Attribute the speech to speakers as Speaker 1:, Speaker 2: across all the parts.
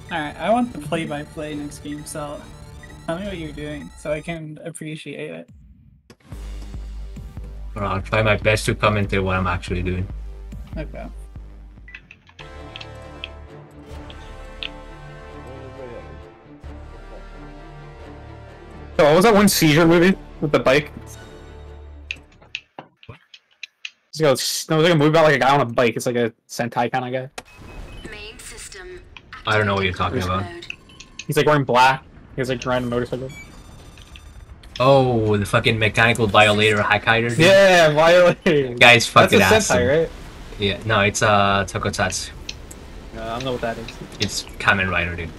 Speaker 1: Alright, I want the play-by-play next game, so tell me what you're doing so I can appreciate it.
Speaker 2: I'll try my best to commentate what I'm actually doing.
Speaker 1: Okay.
Speaker 3: So what was that one seizure movie with the bike? It was like a movie about like a guy on a bike. It's like a Sentai kind of guy.
Speaker 4: Main system.
Speaker 2: I don't know what you're talking about.
Speaker 3: He's like wearing black. He's like riding a motorcycle.
Speaker 2: Oh, the fucking mechanical violator hack hider. Dude.
Speaker 3: Yeah, violator.
Speaker 2: Guy's fucking
Speaker 3: That's a
Speaker 2: awesome.
Speaker 3: Sentai, right?
Speaker 2: Yeah, no, it's Tokusatsu.
Speaker 3: I don't know what that is.
Speaker 2: It's Kamen Rider, dude.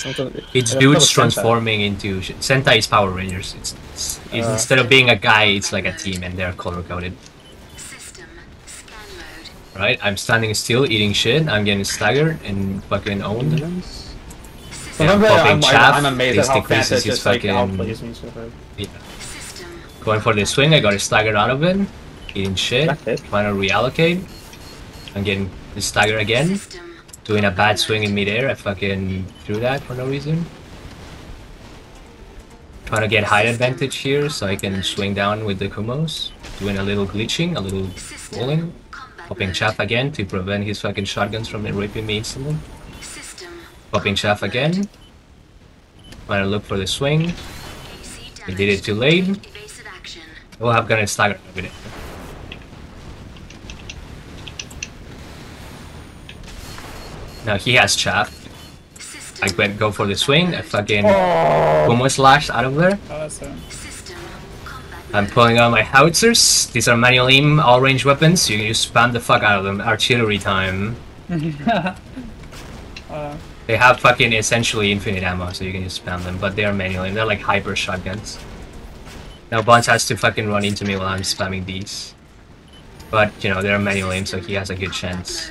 Speaker 3: It's
Speaker 2: It's dudes transforming into Sentai is Power Rangers. It's instead of being a guy, it's like a team, and they're color coded.
Speaker 4: System scan mode.
Speaker 2: Right? I'm standing still, eating shit. I'm getting staggered and fucking owned. Yeah,
Speaker 3: I'm amazed at how
Speaker 2: This
Speaker 3: fast
Speaker 2: decreases
Speaker 3: it
Speaker 2: his
Speaker 3: just like
Speaker 2: fucking.
Speaker 3: outplays me so hard.
Speaker 2: Yeah. Going for the swing, I got staggered out of it. Eating shit. Trying to reallocate. I'm getting staggered again. Doing a bad swing in midair, I fucking threw that for no reason. Trying to get height advantage here so I can swing down with the Kumos. Doing a little glitching, a little rolling. Popping chaff again to prevent his fucking shotguns from raping me instantly. Popping chaff again. Trying to look for the swing. He did it too late. Well, I'm gonna stagger with it. Now he has chaff. I go for the swing. I fucking almost slashed out of there.
Speaker 1: Awesome.
Speaker 2: I'm pulling out my howitzers. These are manual aim, all range weapons. You can just spam the fuck out of them. Artillery time. They have fucking essentially infinite ammo, so you can just spam them. But they are manual aim. They're like hyper shotguns. Now Bonds has to fucking run into me while I'm spamming these. But you know they're manual aim, so he has a good chance.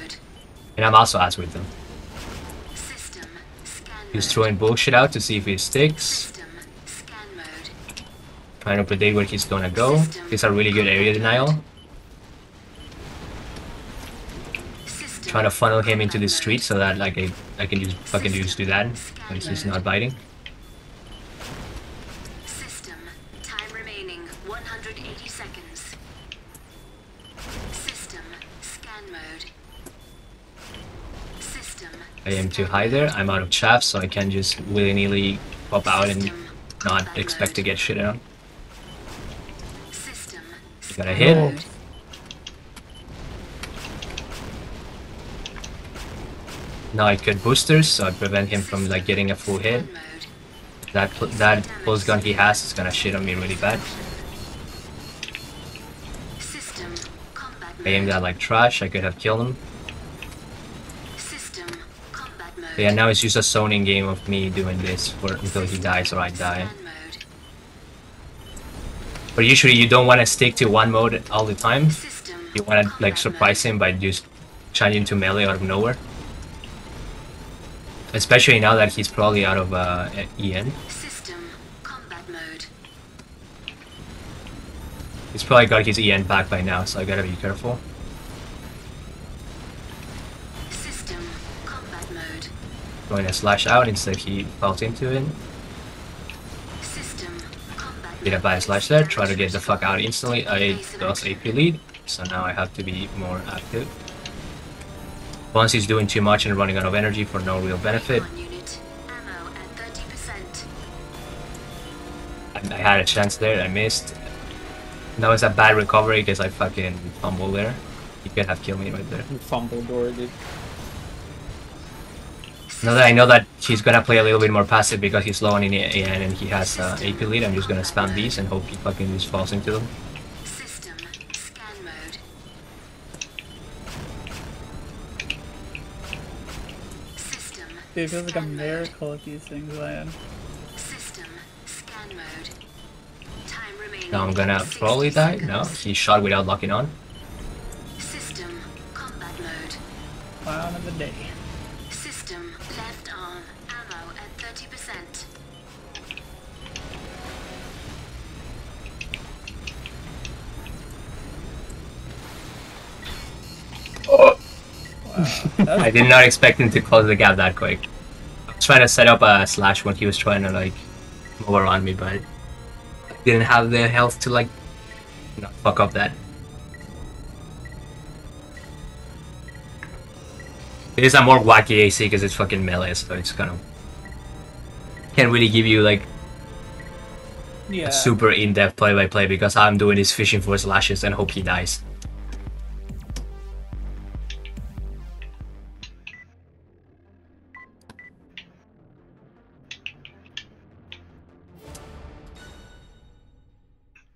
Speaker 2: And I'm also ass with them. He's throwing bullshit out to see if it sticks. Trying to predict where he's gonna go. These are really good area denial. Trying to funnel him into the street so that like I can just fucking just do that when he's not biting.
Speaker 4: System time remaining 180 seconds. System scan mode. System.
Speaker 2: I am too high there. I'm out of chaff, so I can just willy-nilly pop out and not expect to get shit on. Got a hit. Now I could boosters, so I prevent him from like getting a full hit. That pulse gun he has is gonna shit on me really bad. I aimed at like trash. I could have killed him. But yeah, now it's just a zoning game of me doing this until he dies or I die. But usually you don't want to stick to one mode all the time. You want to like surprise him by just changing to melee out of nowhere. Especially now that he's probably out of EN. He's probably got his EN back by now, so I gotta be careful. Going to slash out instead he falls into it. Did a bad slash there, try to get the fuck out instantly. I lost AP lead, so now I have to be more active. Once he's doing too much and running out of energy for no real benefit. I had a chance there, I missed. That was a bad recovery because I fucking fumbled there. He could have killed me right there.
Speaker 3: You fumbled or did.
Speaker 2: Now that I know that he's gonna play a little bit more passive because he's low on AN and he has AP lead, I'm just gonna spam these and hope he fucking just falls into them.
Speaker 4: System scan mode. System.
Speaker 1: Dude, it feels like a miracle if these things land.
Speaker 4: System scan mode. Time remaining.
Speaker 2: Now I'm gonna probably die. No, he shot without locking on.
Speaker 4: System combat mode.
Speaker 1: Clown of the day.
Speaker 4: System left arm ammo at 30%.
Speaker 1: That's
Speaker 2: I did not expect him to close the gap that quick. I was trying to set up a slash when he was trying to like move around me, but I didn't have the health to like not fuck up that. It is a more wacky AC because it's fucking melee, so it's kind of can't really give you like
Speaker 1: yeah.
Speaker 2: a super in-depth play-by-play because all I'm doing is fishing for slashes and hope he dies.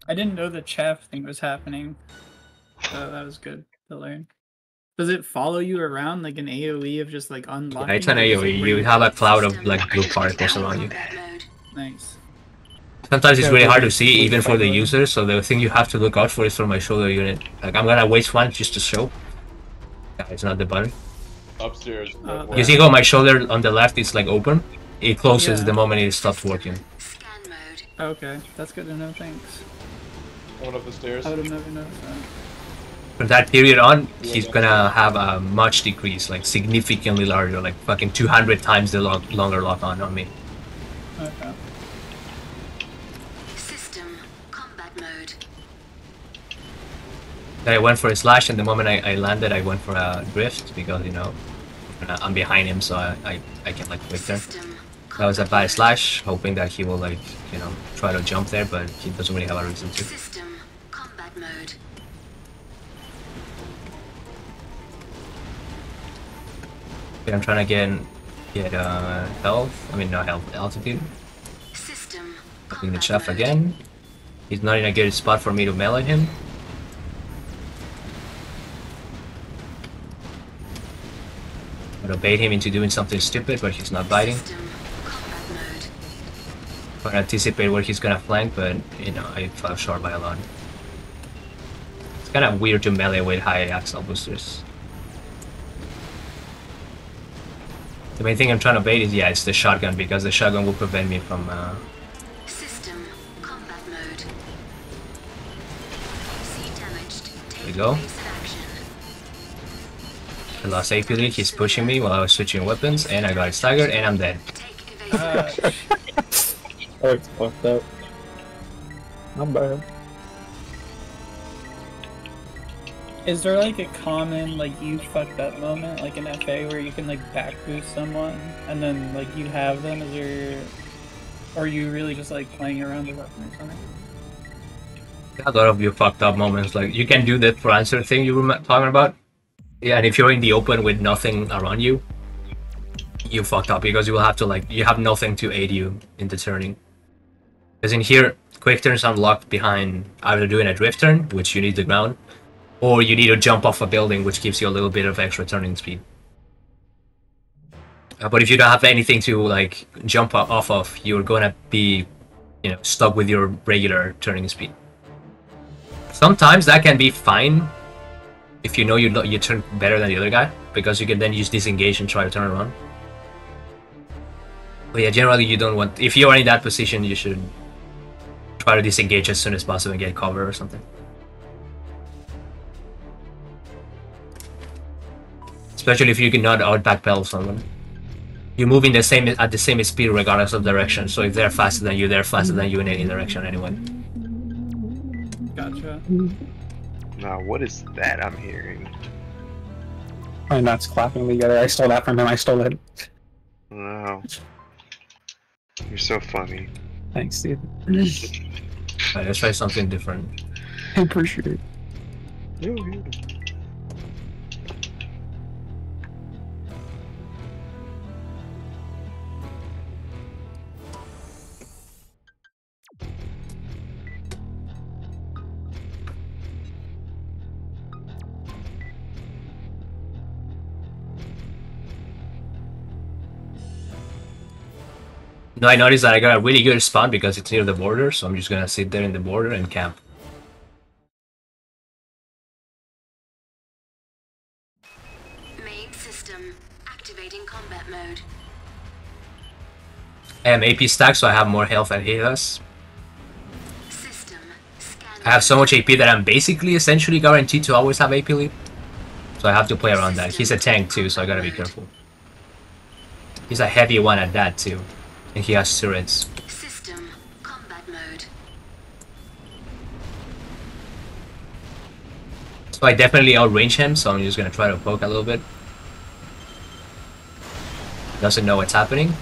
Speaker 1: I didn't know the chaff thing was happening, so that was good to learn. Does it follow you around like an AoE of just like unlocking?
Speaker 2: Yeah, it's an AoE. You have a cloud of like blue particles around you.
Speaker 1: Nice.
Speaker 2: Sometimes it's really hard to see even for the user, so the thing you have to look out for is for my shoulder unit. Like I'm gonna waste one just to show. Yeah, it's not the button.
Speaker 5: Upstairs.
Speaker 2: You see how my shoulder on the left is like open? It closes
Speaker 1: Yeah.
Speaker 2: the moment it stops working.
Speaker 4: Scan mode.
Speaker 1: Okay, that's good to know. Thanks.
Speaker 5: Going up the stairs.
Speaker 1: I would have never noticed that.
Speaker 2: From that period on, he's gonna have a much decrease, like significantly larger, like fucking 200 times the longer lock on me.
Speaker 1: Okay.
Speaker 4: System combat mode.
Speaker 2: I went for a slash, and the moment I landed, I went for a drift because you know I'm behind him, so I can like quick turn.
Speaker 4: System
Speaker 2: That was a bad slash, hoping that he will like you know try to jump there, but he doesn't really have a reason to.
Speaker 4: System combat mode.
Speaker 2: Okay, I'm trying to get health. I mean not health, altitude.
Speaker 4: System
Speaker 2: Hitting the
Speaker 4: combat
Speaker 2: chaff
Speaker 4: mode.
Speaker 2: again. He's not in a good spot for me to melee him. I'm gonna bait him into doing something stupid, but he's not biting.
Speaker 4: System combat mode.
Speaker 2: I'm gonna anticipate where he's gonna flank, but you know, I fell short by a lot. It's kind of weird to melee with high axle boosters. The main thing I'm trying to bait is, yeah, it's the shotgun, because the shotgun will prevent me from
Speaker 4: System combat mode. See damaged.
Speaker 2: There you
Speaker 4: Take
Speaker 2: go.
Speaker 4: evasive action.
Speaker 2: I lost AP lead. He's pushing me while I was switching weapons, and I got staggered, and I'm dead.
Speaker 4: Take evasive action.
Speaker 3: Oh, it's fucked up. Not bad.
Speaker 1: Is there like a common like you fucked up moment like in FA where you can like back boost someone and then like you have them as your, or are you really just like playing around the weapon or something?
Speaker 2: A lot of you fucked up moments. Like you can do that for answer thing you were talking about. Yeah, and if you're in the open with nothing around you, you fucked up because you will have to like you have nothing to aid you in the turning. Because in here, quick turns unlocked behind either doing a drift turn, which you need the ground, or you need to jump off a building, which gives you a little bit of extra turning speed. But if you don't have anything to like jump off of, you're gonna be, you know, stuck with your regular turning speed. Sometimes that can be fine if you know you turn better than the other guy, because you can then use disengage and try to turn around. But yeah, generally you don't want. If you are in that position, you should try to disengage as soon as possible and get cover or something. Especially if you cannot out backpedal someone. You move in the same at the same speed regardless of direction. So if they're faster than you, they're faster than you in any direction anyway.
Speaker 1: Gotcha.
Speaker 6: Now, what is that I'm hearing?
Speaker 3: My nuts clapping together. I stole that from him. I stole it.
Speaker 6: Wow. You're so funny.
Speaker 3: Thanks, dude.
Speaker 2: Alright, let's try something different.
Speaker 3: I appreciate it.
Speaker 6: Yeah, yeah.
Speaker 2: No, I noticed that I got a really good spawn because it's near the border, so I'm just gonna sit there in the border and camp.
Speaker 4: Main system activating combat mode.
Speaker 2: I am AP stacked, so I have more health than he does.
Speaker 4: System scan.
Speaker 2: I have so much AP that I'm basically essentially guaranteed to always have AP lead. So So I have to play around that. He's a tank too, so I gotta be careful. He's a heavy one at that too. And he has turrets.
Speaker 4: System combat mode.
Speaker 2: So I definitely outrange him, so I'm just gonna try to poke a little bit. Doesn't know what's happening,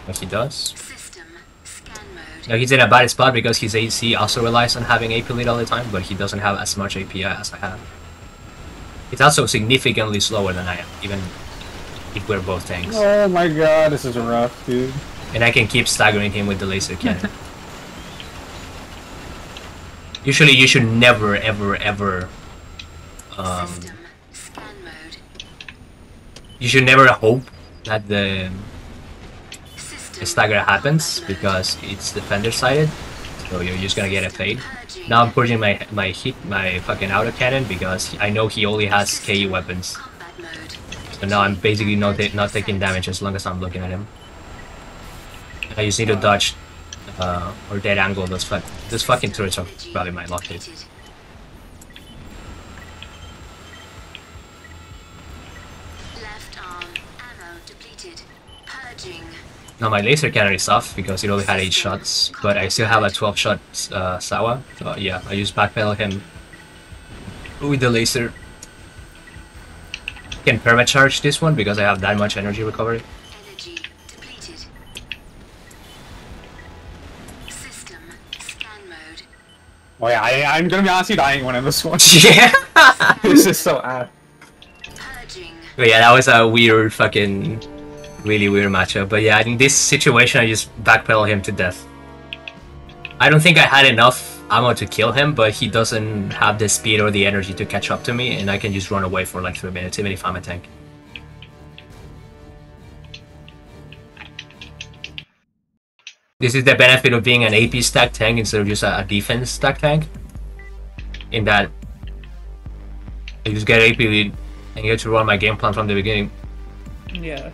Speaker 2: but he does.
Speaker 4: System scan mode.
Speaker 2: Now he's in a bad spot because his AC also relies on having AP lead all the time, but he doesn't have as much AP as I have. He's also significantly slower than I am, even if we're both tanks.
Speaker 3: Oh my god, this is rough, dude.
Speaker 2: And I can keep staggering him with the laser cannon. Usually you should never, ever, ever...
Speaker 4: System scan mode.
Speaker 2: you should never hope that the
Speaker 4: System
Speaker 2: stagger happens,
Speaker 4: combat mode.
Speaker 2: because it's defender-sided. So you're just gonna get a fade.
Speaker 4: Purging.
Speaker 2: Now I'm purging my fucking auto cannon because I know he only has KE weapons.
Speaker 4: Combat mode.
Speaker 2: So now I'm basically not taking damage as long as I'm looking at him. I just need to dodge or dead angle those fucking turrets are probably my luck, dude.
Speaker 4: Depleted. Left arm ammo depleted. Purging.
Speaker 2: Now my laser cannon is off because it only had 8 shots, but I still have a 12 shot Sawa. So yeah, I just backpedal him with the laser. Can permacharge this one because I have that much energy recovery.
Speaker 4: Energy depleted. System scan mode.
Speaker 3: Oh yeah, I'm gonna be honest, you dying when in this one.
Speaker 2: Yeah!
Speaker 3: This is so ass.
Speaker 4: Purging.
Speaker 2: But yeah, that was a weird fucking... really weird matchup. But yeah, in this situation I just backpedal him to death. I don't think I had enough ammo to kill him, but he doesn't have the speed or the energy to catch up to me, and I can just run away for like 3 minutes even if I'm a tank. This is the benefit of being an AP stack tank instead of just a defense stack tank. In that I just get AP lead and get to run my game plan from the beginning.
Speaker 1: Yeah.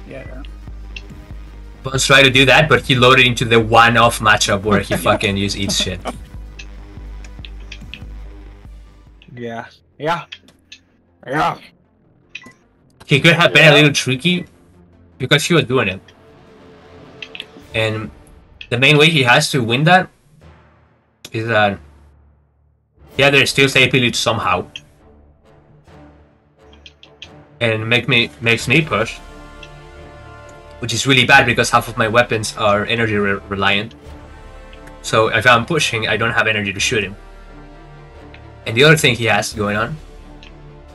Speaker 1: Yeah.
Speaker 2: Bones tried to do that, but he loaded into the one-off matchup where he fucking just eats shit.
Speaker 3: Yeah. Yeah. Yeah.
Speaker 2: He could have been a little tricky because he was doing it. And the main way he has to win that is that he either steals AP lead somehow and makes me push, which is really bad because half of my weapons are energy reliant. So if I'm pushing, I don't have energy to shoot him. And the other thing he has going on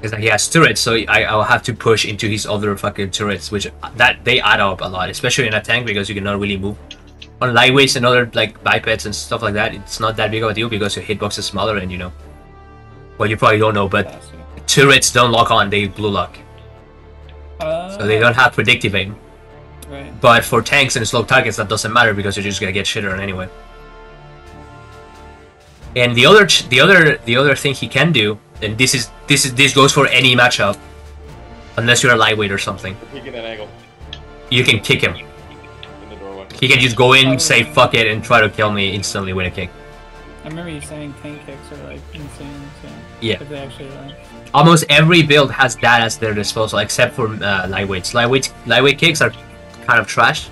Speaker 2: is that he has turrets, so I'll have to push into his other fucking turrets, which they add up a lot, especially in a tank because you cannot really move. On lightweights and other like bipeds and stuff like that, it's not that big of a deal because your hitbox is smaller and you know. Well, you probably don't know, but turrets don't lock on; they blue lock, so they don't have predictive aim.
Speaker 1: Right.
Speaker 2: But for tanks and slow targets, that doesn't matter because you're just gonna get shitted on anyway. And the other thing he can do, and this goes for any matchup, unless you're a lightweight or something.
Speaker 5: Peeking that angle
Speaker 2: You can kick him.
Speaker 5: in the doorway.
Speaker 2: He can just go in, say fuck it, and try to kill me instantly with a kick.
Speaker 1: I remember you saying tank kicks are like insane. So
Speaker 2: Yeah.
Speaker 1: if they actually
Speaker 2: Almost every build has that as their disposal, except for lightweights. Lightweight kicks are kind of trash.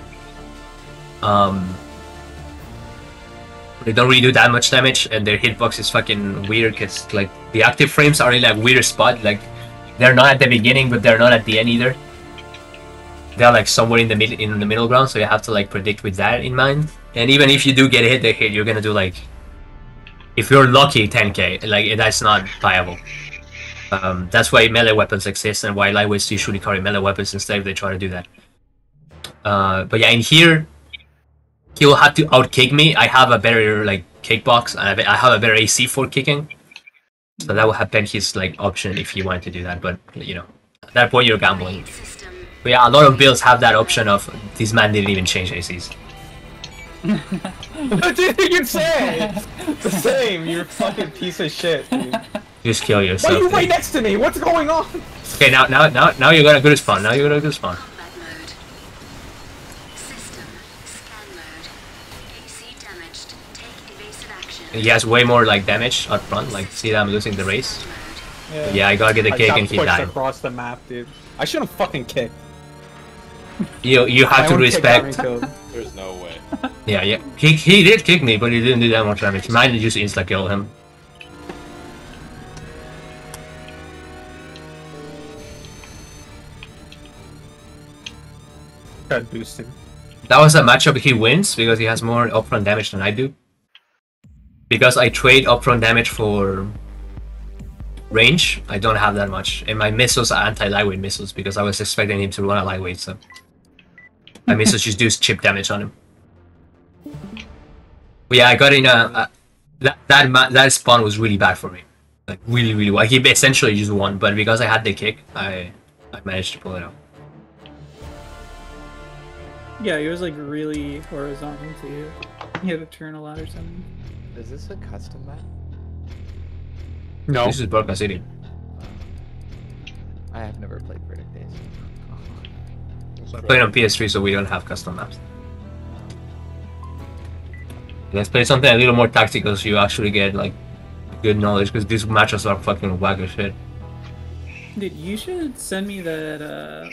Speaker 2: They don't really do that much damage, and their hitbox is fucking weird because like the active frames are in a weird spot. Like they're not at the beginning, but they're not at the end either. They're like somewhere in the middle ground, so you have to like predict with that in mind. And even if you do get a hit, you're gonna do like, if you're lucky, 10k. Like that's not viable. That's why melee weapons exist and why lightweights usually carry melee weapons instead if they try to do that. But yeah, in here, he'll have to outkick me. I have a better like kickbox, and I have a better AC for kicking, so that will have been his like option if he wanted to do that. But you know, at that point you're gambling.
Speaker 4: System.
Speaker 2: But yeah, a lot of builds have that option of this man didn't even change ACs.
Speaker 3: What did you say? The same, you fucking piece of shit, dude.
Speaker 2: Just kill
Speaker 3: Why
Speaker 2: yourself.
Speaker 3: are you
Speaker 2: dude.
Speaker 3: right next to me? What's going on?
Speaker 2: Okay, now you're gonna go to spawn. Now you're gonna go to spawn.
Speaker 4: Combat mode. System scan mode. AC damaged. Take evasive action.
Speaker 2: And he has way more like damage up front. Like, see that I'm losing the race.
Speaker 1: Yeah.
Speaker 2: Yeah, I gotta get the
Speaker 3: I
Speaker 2: cake
Speaker 3: got
Speaker 2: and he
Speaker 3: pushed
Speaker 2: died.
Speaker 3: across the map, dude. I shouldn't fucking kick.
Speaker 2: You have
Speaker 3: My
Speaker 2: to
Speaker 3: own kick got me
Speaker 2: respect.
Speaker 3: killed.
Speaker 5: There's no way.
Speaker 2: Yeah. He did kick me, but he didn't do that much damage. Mine just insta kill him.
Speaker 3: Tried boosting.
Speaker 2: That was a matchup he wins because he has more upfront damage than I do. Because I trade upfront damage for range, I don't have that much. And my missiles are anti-lightweight missiles because I was expecting him to run a lightweight, so my missiles just do chip damage on him. But yeah, I got in a that spawn was really bad for me. Like really well. He essentially just won, but because I had the kick, I managed to pull it out.
Speaker 1: Yeah, he was like really horizontal to you. You had to turn a lot or something.
Speaker 7: Is this a custom map?
Speaker 3: No.
Speaker 2: This is Broken City.
Speaker 7: I have never played Verdict Days.
Speaker 2: Playing on PS3, so we don't have custom maps. Let's play something a little more tactical so you actually get like good knowledge, because these matches are fucking whack as shit.
Speaker 1: Dude, you should send me that,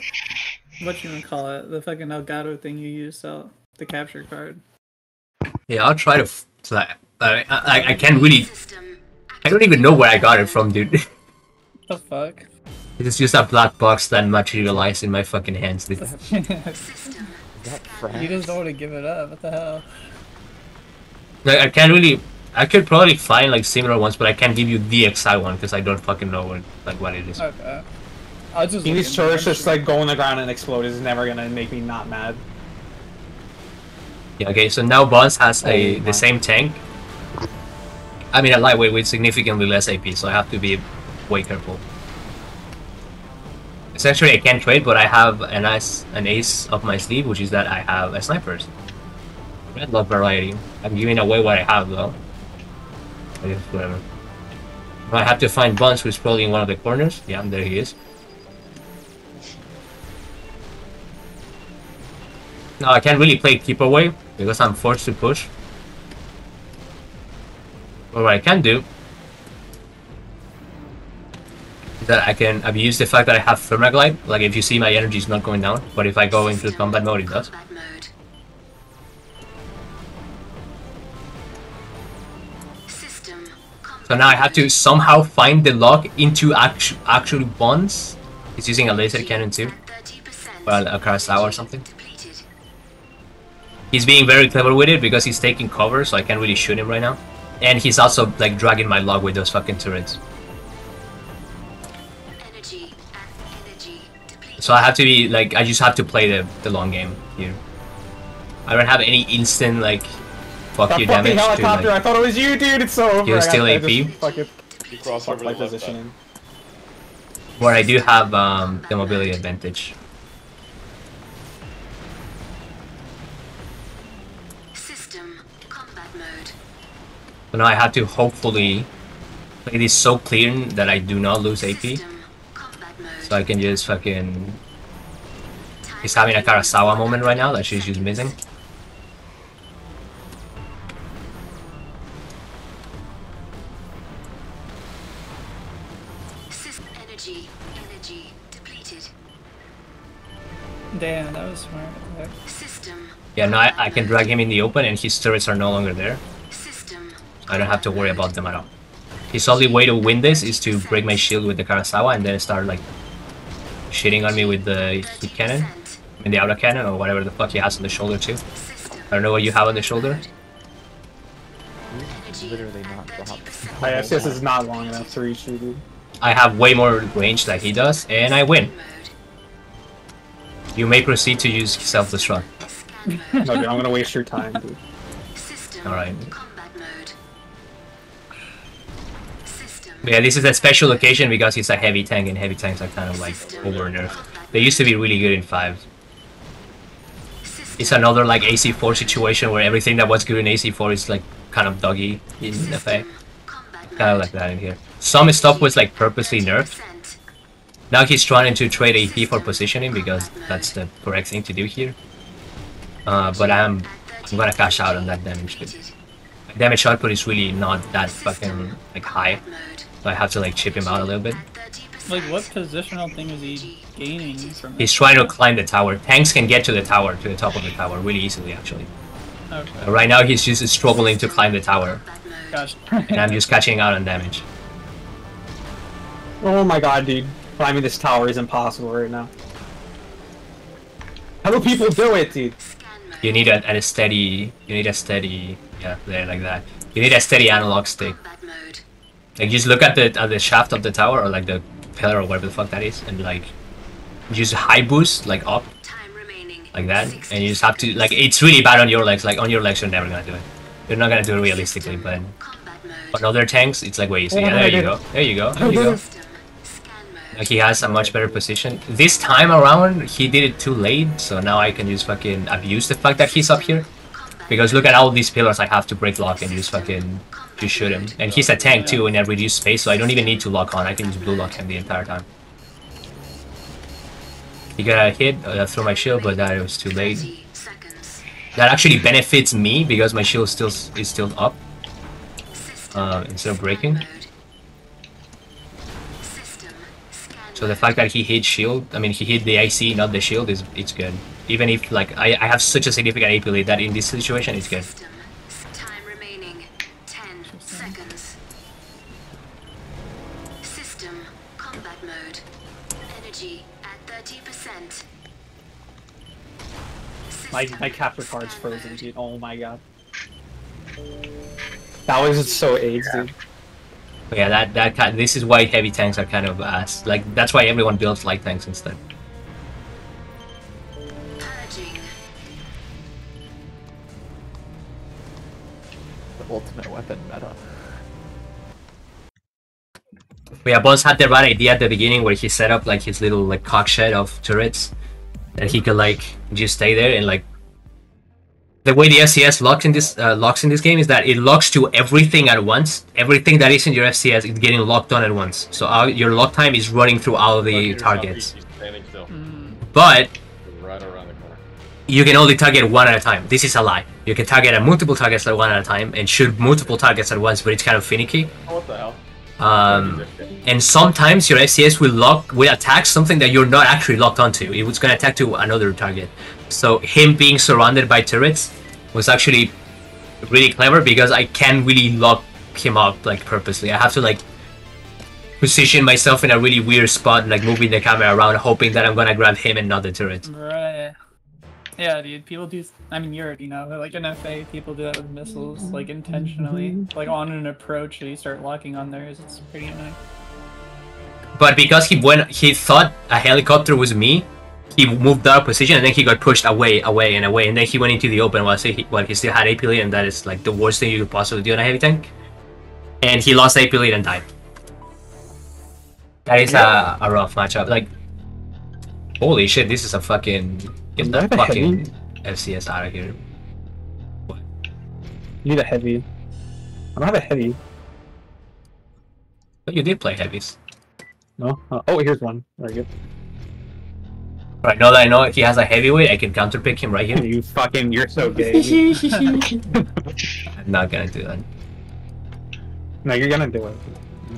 Speaker 1: what you wanna call it? The fucking Elgato thing you use, so the capture card.
Speaker 2: Yeah, I'll try to. I can't really.
Speaker 4: System
Speaker 2: I don't even know where I got it from, dude.
Speaker 1: The fuck?
Speaker 2: It's just a black box that materialized in my fucking hands, dude.
Speaker 4: system
Speaker 7: Is that France?
Speaker 1: You just don't want to give it up. What the hell?
Speaker 2: Like, I can't really. I could probably find like similar ones, but I can't give you the exact one because I don't fucking know what it is.
Speaker 1: Okay. I'll just.
Speaker 3: Seeing
Speaker 1: look
Speaker 3: these
Speaker 1: into
Speaker 3: turrets
Speaker 1: it.
Speaker 3: just like go on the ground and explode is never gonna make me not mad.
Speaker 2: Yeah. Okay. So now Bonds has
Speaker 3: Oh my.
Speaker 2: the same tank. I mean, a lightweight with significantly less AP, so I have to be way careful. Essentially, I can't trade, but I have an ace up my sleeve, which is that I have a snipers. I love variety. I'm giving away what I have, though. I guess whatever. I have to find Buns, who's probably in one of the corners. Yeah, there he is. No, I can't really play keep away because I'm forced to push. But what I can do is that I can abuse the fact that I have Thermaglide. Like, if you see, my energy is not going down, but if I go into combat mode, it does.
Speaker 4: combat mode. System
Speaker 2: So now I have to somehow find the lock into actual bonds. He's using a laser cannon too,
Speaker 4: at 30%.
Speaker 2: well, a Kurosawa or something.
Speaker 4: Depleted.
Speaker 2: He's being very clever with it because he's taking cover, so I can't really shoot him right now. And he's also like dragging my log with those fucking turrets.
Speaker 4: Energy depleted.
Speaker 2: So I have to be like, I just have to play the long game here. I don't have any instant like fuck
Speaker 3: That
Speaker 2: you
Speaker 3: fucking
Speaker 2: damage to
Speaker 3: helicopter! I
Speaker 2: like,
Speaker 3: thought it was you, dude. It's so over.
Speaker 2: You're
Speaker 3: I got-
Speaker 2: still
Speaker 3: I
Speaker 2: AP?
Speaker 3: just fucking
Speaker 5: You cross
Speaker 3: fuck
Speaker 5: over
Speaker 3: my
Speaker 5: the left side.
Speaker 3: positioning.
Speaker 2: where I do have the mobility advantage.
Speaker 4: System combat mode.
Speaker 2: So now I have to hopefully play this so clean that I do not lose AP.
Speaker 4: System combat mode.
Speaker 2: So I can just fucking... He's having a Kurosawa moment right now that she's just missing.
Speaker 4: Energy depleted.
Speaker 1: Damn, that was smart. Okay.
Speaker 4: System
Speaker 2: Yeah, now I can drag him in the open and his turrets are no longer there.
Speaker 4: system
Speaker 2: I don't have to worry about them at all. His only way to win this is to break my shield with the Kurosawa and then start like shitting on me with the heat cannon. I mean the auto cannon or whatever the fuck he has on the shoulder too.
Speaker 4: System
Speaker 2: I don't know what you have on the shoulder.
Speaker 4: energy
Speaker 7: Literally not
Speaker 4: at
Speaker 7: dropped.
Speaker 4: 30%.
Speaker 3: My SS is not long enough to reach you, dude.
Speaker 2: I have way more range than he does and I win.
Speaker 4: Mode.
Speaker 2: You may proceed to use self-destruct.
Speaker 4: Scan
Speaker 3: No,
Speaker 4: mode.
Speaker 3: dude, I'm gonna waste your time, dude.
Speaker 4: System
Speaker 2: Alright.
Speaker 4: combat mode. System
Speaker 2: Yeah, this is a special occasion because it's a heavy tank and heavy tanks are kind of like over nerfed. They used to be really good in 5.
Speaker 4: system
Speaker 2: It's another like AC4 situation where everything that was good in AC4 is like kind of doggy in FA.
Speaker 4: combat
Speaker 2: Kind of like that in here. Some stuff was like purposely nerfed.
Speaker 4: 30%.
Speaker 2: Now he's trying to trade AP for positioning because that's the correct thing to do here. But I'm gonna cash out on that damage.
Speaker 4: Depleted.
Speaker 2: Damage output is really not that fucking like high.
Speaker 4: Mode.
Speaker 2: So I have to like chip him out a little bit.
Speaker 1: Like, what positional thing is he gaining from
Speaker 2: He's
Speaker 1: this?
Speaker 2: trying to climb the tower. Tanks can get to the tower, to the top of the tower, really easily actually.
Speaker 1: Okay.
Speaker 2: Right now he's just struggling to climb the tower,
Speaker 1: Gosh.
Speaker 2: and I'm just catching out on damage.
Speaker 3: Oh my god, dude. Climbing this tower is impossible right now. How do people do it, dude?
Speaker 2: You need a steady, yeah, there, like that. You need a steady analog stick. Like, just look at the shaft of the tower, or like the pillar, or whatever the fuck that is, and like, use high boost, like up, like that, and you just have to, like, it's really bad on your legs. Like, on your legs, you're never gonna do it. You're not gonna do it realistically, but on other tanks, it's like way easier. Yeah, there you go, there you go, there you go. Like, he has a much better position. This time around, he did it too late, so now I can just fucking abuse the fact that he's up here. Because look at all these pillars I have to break lock and just fucking just shoot him. And he's a tank too in a reduced space, so I don't even need to lock on. I can just blue lock him the entire time. He got a hit through my shield, but that was too late. That actually benefits me because my shield is still up instead of breaking. So the fact that he hit shield, I mean he hit the IC, not the shield, it's good. Even if like I have such a significant AP lead that in this situation it's good.
Speaker 4: Time remaining 10 seconds. System combat mode. Energy at 30%.
Speaker 3: My capture card's frozen, dude. Oh my god. That was so AIDS, dude.
Speaker 2: But yeah, this is why heavy tanks are kind of ass. Like, that's why everyone builds light tanks instead.
Speaker 4: Purging.
Speaker 7: The ultimate weapon meta.
Speaker 2: But yeah, Bones had the right idea at the beginning where he set up like his little like cock shed of turrets that he could like just stay there, and like the way the FCS locks in this game is that it locks to everything at once. Everything that is in your FCS is getting locked on at once. So your lock time is running through all of the targets. But
Speaker 5: Right around the corner.
Speaker 2: you can only target one at a time. This is a lie. You can target multiple targets at one at a time and shoot multiple targets at once, but it's kind of finicky.
Speaker 5: Oh, what the hell?
Speaker 2: And sometimes your FCS will attack something that you're not actually locked onto. It was gonna attack to another target. So him being surrounded by turrets was actually really clever because I can't really lock him up like purposely. I have to like position myself in a really weird spot, like moving the camera around, hoping that I'm gonna grab him and not the turret.
Speaker 1: Right. Yeah, dude, people do, I mean, you already know, like in FA, people do that with missiles, like intentionally. Like on an approach, you start locking on theirs, it's pretty annoying.
Speaker 2: But because he thought a helicopter was me, he moved out of position and then he got pushed away, and then he went into the open while he still had AP lead, and that is like the worst thing you could possibly do on a heavy tank. And he lost AP lead and died. That is a rough matchup. Like, holy shit, this is a fucking... Get that fucking FCS out of here. What?
Speaker 3: You need a heavy. I don't have a heavy.
Speaker 2: But you did play heavies.
Speaker 3: No? Oh, here's one. Very good.
Speaker 2: Right, now that I know he has a heavyweight, I can counterpick him right here.
Speaker 3: You're so gay.
Speaker 2: I'm not gonna do that.
Speaker 3: No, you're gonna do it.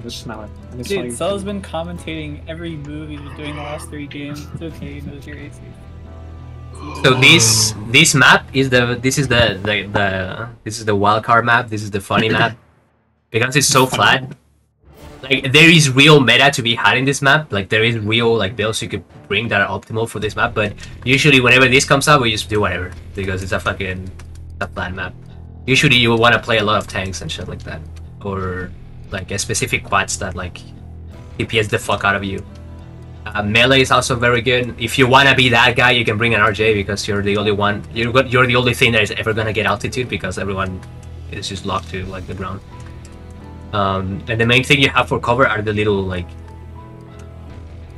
Speaker 3: Just smell it.
Speaker 1: Dude, Cell's been commentating every move he's been doing the last 3 games. It's okay, he knows your AC.
Speaker 2: So this map is this is the wildcard map. This is the funny map because it's so flat. Like, there is real meta to be had in this map. Like, there is real like builds you could bring that are optimal for this map. But usually whenever this comes out, we just do whatever because it's a flat map. Usually you will want to play a lot of tanks and shit like that, or like a specific quads that like DPS the fuck out of you. Melee is also very good. If you wanna be that guy, you can bring an RJ because you're the only one. You're the only thing that is ever gonna get altitude because everyone is just locked to like the ground. And the main thing you have for cover are the little like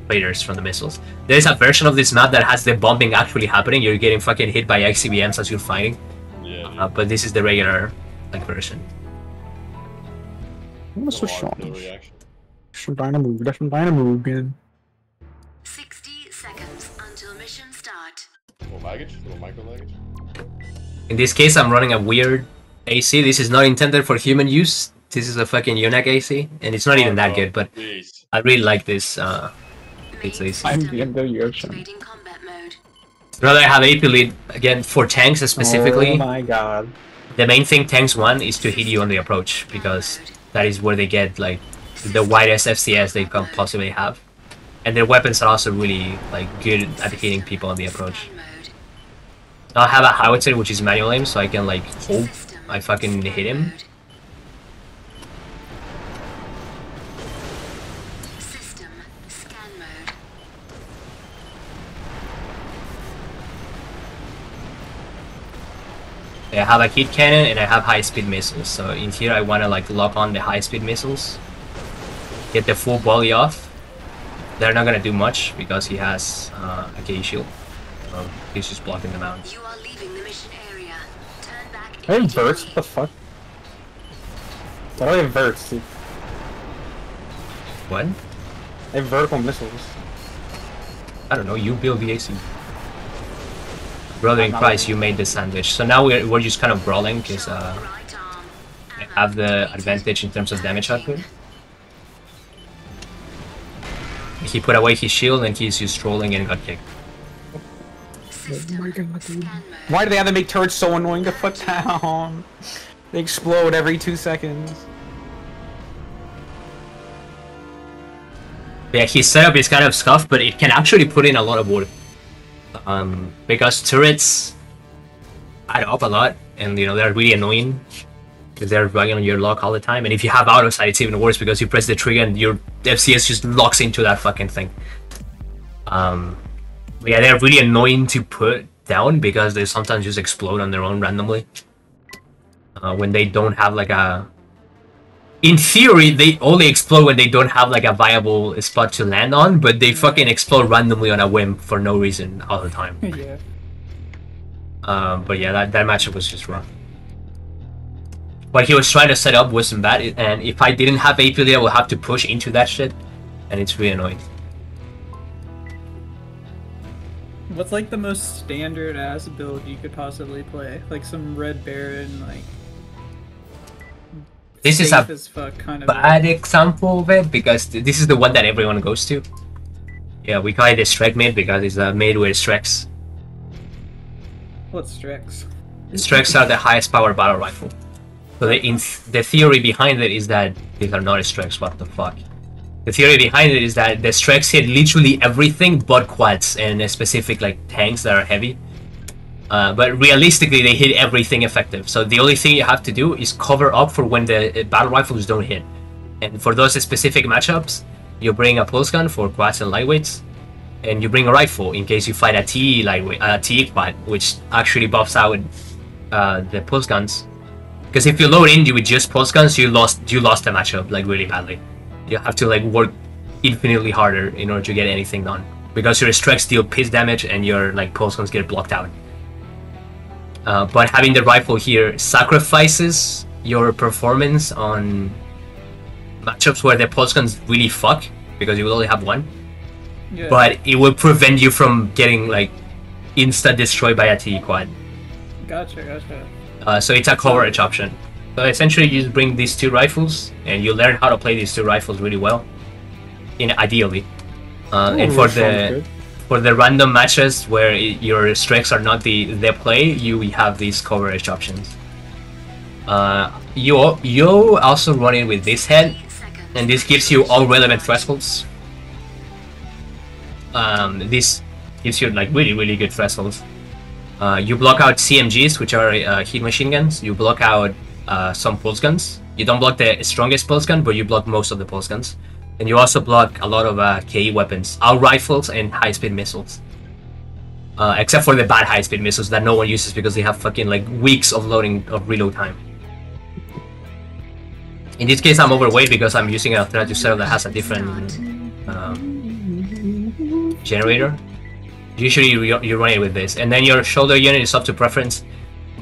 Speaker 2: craters from the missiles. There's a version of this map that has the bombing actually happening. You're getting fucking hit by XCBMs as you're fighting.
Speaker 5: Yeah.
Speaker 2: But this is the regular like version.
Speaker 3: What's so short?
Speaker 5: No reaction.
Speaker 3: Some dynamo. That's some dynamo again.
Speaker 4: 60 seconds until mission start.
Speaker 5: Little baggage? Little micro baggage?
Speaker 2: In this case, I'm running a weird AC. This is not intended for human use. This is a fucking Yunak AC, and it's not even that good, but
Speaker 5: Please.
Speaker 2: I really like this it's AC.
Speaker 3: I'm BMW Ocean.
Speaker 4: Activating combat mode.
Speaker 2: Rather have AP lead again for tanks specifically.
Speaker 3: Oh my god.
Speaker 2: The main thing tanks want is to hit you on the approach, because that is where they get like the widest FCS they can possibly have, and their weapons are also really like good at hitting people on the approach.
Speaker 4: Mode.
Speaker 2: I'll have a howitzer which is manual aim, so I can like hope I fucking hit him.
Speaker 4: System scan mode.
Speaker 2: I have a heat cannon and I have high speed missiles, so in here I want to like lock on the high speed missiles, get the full volley off. They're not gonna do much because he has a K shield, so he's just blocking them out.
Speaker 4: You are leaving the mission area. Turn back.
Speaker 3: I have verts? What the fuck? Why do I have verts, dude?
Speaker 2: What?
Speaker 3: I have vertical missiles.
Speaker 2: I don't know, you build the AC. Brother in Christ, you made the sandwich. So now we're just kind of brawling because
Speaker 4: Right arm.
Speaker 2: I have the advantage in terms of damage output. He put away his shield and he's just trolling and got kicked.
Speaker 4: System scan mode.
Speaker 3: Why do they have to make turrets so annoying to put down? They explode every 2 seconds.
Speaker 2: Yeah, his setup is kind of scuffed, but it can actually put in a lot of work. Because turrets add up a lot, and you know they're really annoying because they're running on your lock all the time. And if you have auto sight, it's even worse because you press the trigger and your FCS just locks into that fucking thing. But yeah, they're really annoying to put down because they sometimes just explode on their own randomly when they don't have like a. In theory, they only explode when they don't have like a viable spot to land on, but they fucking explode randomly on a whim for no reason all the time.
Speaker 1: Yeah.
Speaker 2: But yeah, that matchup was just wrong. What he was trying to set up wasn't bad, and if I didn't have AP lead, I would have to push into that shit, and it's really annoying.
Speaker 1: What's like the most standard ass build you could possibly play? Like some Red Baron, like.
Speaker 2: This is
Speaker 1: safe
Speaker 2: a
Speaker 1: as fuck kind of
Speaker 2: bad example of it, because this is the one that everyone goes to. Yeah, we call it the Strike mid because it's a mid with Streks.
Speaker 1: What's Strix?
Speaker 2: Streks are the highest power battle rifle. So the theory behind it is that these are not Streks, what the fuck. The theory behind it is that the Streks hit literally everything but quads and specific like tanks that are heavy. But realistically, they hit everything effective. So the only thing you have to do is cover up for when the battle rifles don't hit. And for those specific matchups, you bring a pulse gun for quads and lightweights, and you bring a rifle in case you fight a TE lightweight, TE quad, which actually buffs out the pulse guns. Because if you load in with just pulse guns, you lost the matchup like really badly. You have to like work infinitely harder in order to get anything done, because your strikes deal piss damage and your like pulse guns get blocked out. But having the rifle here sacrifices your performance on matchups where the pulse guns really fuck, because you will only have one.
Speaker 1: Yeah.
Speaker 2: But it will prevent you from getting like insta destroyed by a TE quad.
Speaker 1: Gotcha.
Speaker 2: So it's a coverage option. So essentially you just bring these two rifles and you learn how to play these two rifles really well, ideally. And for the random matches where your strikes are not the play, you have these coverage options. You also run it with this head, and this gives you all relevant thresholds. This gives you like really good thresholds. You block out CMGs, which are heat machine guns. You block out some pulse guns. You don't block the strongest pulse gun, but you block most of the pulse guns. And you also block a lot of KE weapons, our rifles and high-speed missiles. Except for the bad high-speed missiles that no one uses because they have fucking like weeks of reload time. In this case, I'm overweight because I'm using an alternative setup that has a different generator. Usually you run it with this, and then your shoulder unit is up to preference.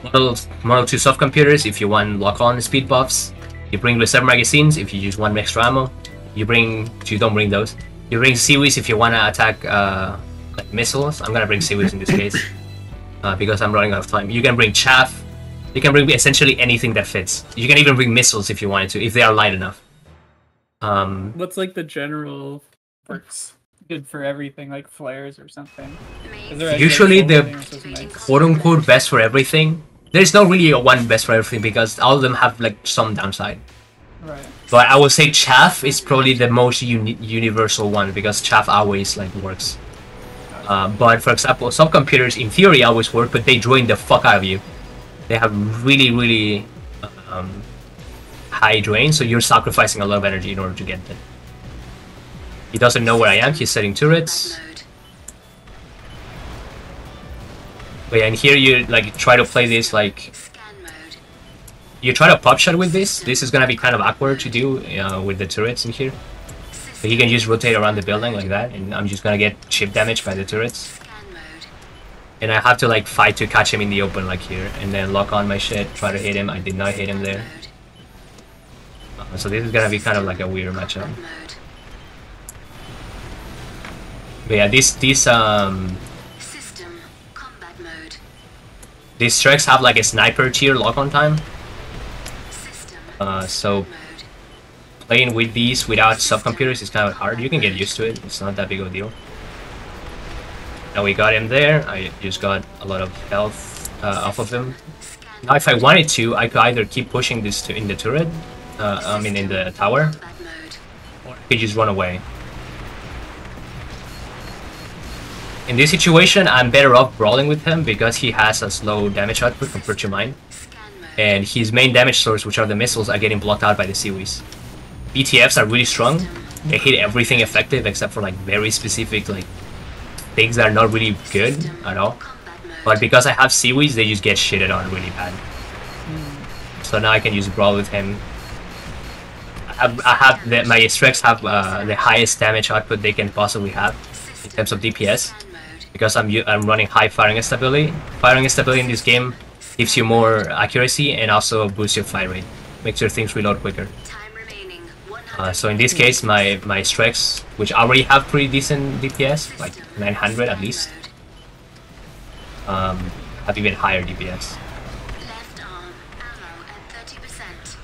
Speaker 2: Model 2 soft computers if you want lock-on speed buffs. You bring reserve magazines if you just want extra ammo. You don't bring those. You bring seaweeds if you want to attack like missiles. I'm gonna bring seaweeds in this case because I'm running out of time. You can bring chaff You can bring essentially anything that fits. You can even bring missiles if you wanted to, if they are light enough.
Speaker 1: What's like the general works good for everything, like flares or something? Is there
Speaker 2: Usually the
Speaker 1: like,
Speaker 2: quote-unquote best for everything. There's not really a one best for everything because all of them have like some downside.
Speaker 1: right?
Speaker 2: But I would say chaff is probably the most universal one because chaff always like works. But for example, some computers in theory always work, but they drain the fuck out of you. They have really high drain, so you're sacrificing a lot of energy in order to get them. He doesn't know where I am. He's setting turrets. But yeah, and here you like try to play this like. You try to pop shot with this. This is gonna be kind of awkward to do with the turrets in here. So he can just rotate around the building like that, and I'm just gonna get chip damage by the turrets. And I have to like fight to catch him in the open like here, and then lock on my shit, try to hit him. I did not hit him there. So this is gonna be kind of like a weird matchup. But yeah, these strikes have like a sniper tier lock on time. So playing with these without subcomputers is kind of hard. You can get used to it. It's not that big of a deal. Now we got him there. I just got a lot of health off of him. Now if I wanted to, I could either keep pushing this in the turret, I mean in the tower, or I could just run away. In this situation, I'm better off brawling with him because he has a slow damage output compared to mine. And his main damage source, which are the missiles, are getting blocked out by the seaweeds. BTFs are really strong. They hit everything effective except for like very specific like things that are not really good at all. But because I have seaweeds, they just get shitted on really bad. So now I can use brawl with him. My strikes have the highest damage output they can possibly have in terms of DPS because I'm running high firing stability. Firing stability in this game gives you more accuracy and also boosts your fire rate, makes your things reload quicker. So in this case, my strikes, which already have pretty decent DPS, like 900 at least, have even higher DPS.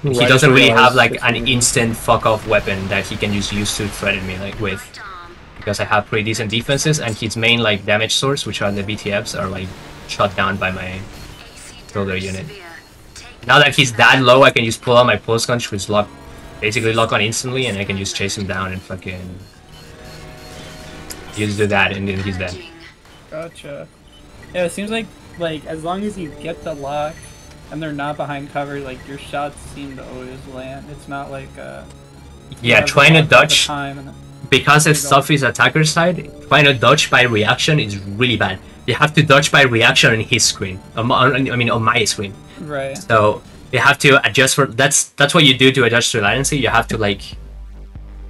Speaker 2: He doesn't really have like an instant fuck off weapon that he can just use to threaten me like with, because I have pretty decent defenses and his main like damage source, which are the BTFs, are like shot down by my builder unit. Now that he's that low, I can just pull out my pulse gun, which basically lock on instantly, and I can just chase him down and fucking just do that, and then he's dead.
Speaker 1: Gotcha. Yeah, it seems like as long as you get the lock and they're not behind cover, like your shots seem to always land. It's not like
Speaker 2: yeah, trying to dodge because if stuff is attacker side, trying to dodge by reaction is really bad. You have to dodge by reaction on his screen. I mean on my screen.
Speaker 1: Right.
Speaker 2: So you have to adjust for that's what you do to adjust to latency. You have to like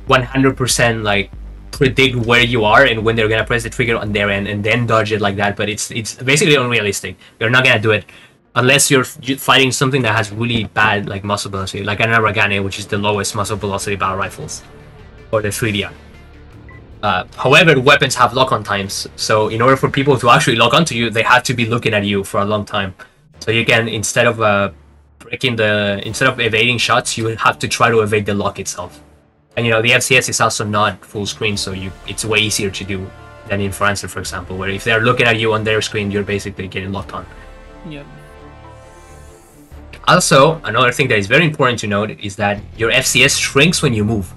Speaker 2: 100% like predict where you are and when they're gonna press the trigger on their end and then dodge it like that. But it's basically unrealistic. You're not gonna do it unless you're fighting something that has really bad like muzzle velocity, like an Aragane, which is the lowest muzzle velocity battle rifles, or the 3DR. However, weapons have lock-on times, so in order for people to actually lock onto you, they have to be looking at you for a long time. So you can, instead of evading shots, you have to try to evade the lock itself. And you know, the FCS is also not full screen, so it's way easier to do than in Francer, for example, where if they're looking at you on their screen, you're basically getting locked on.
Speaker 1: Yep.
Speaker 2: Also, another thing that is very important to note is that your FCS shrinks when you move.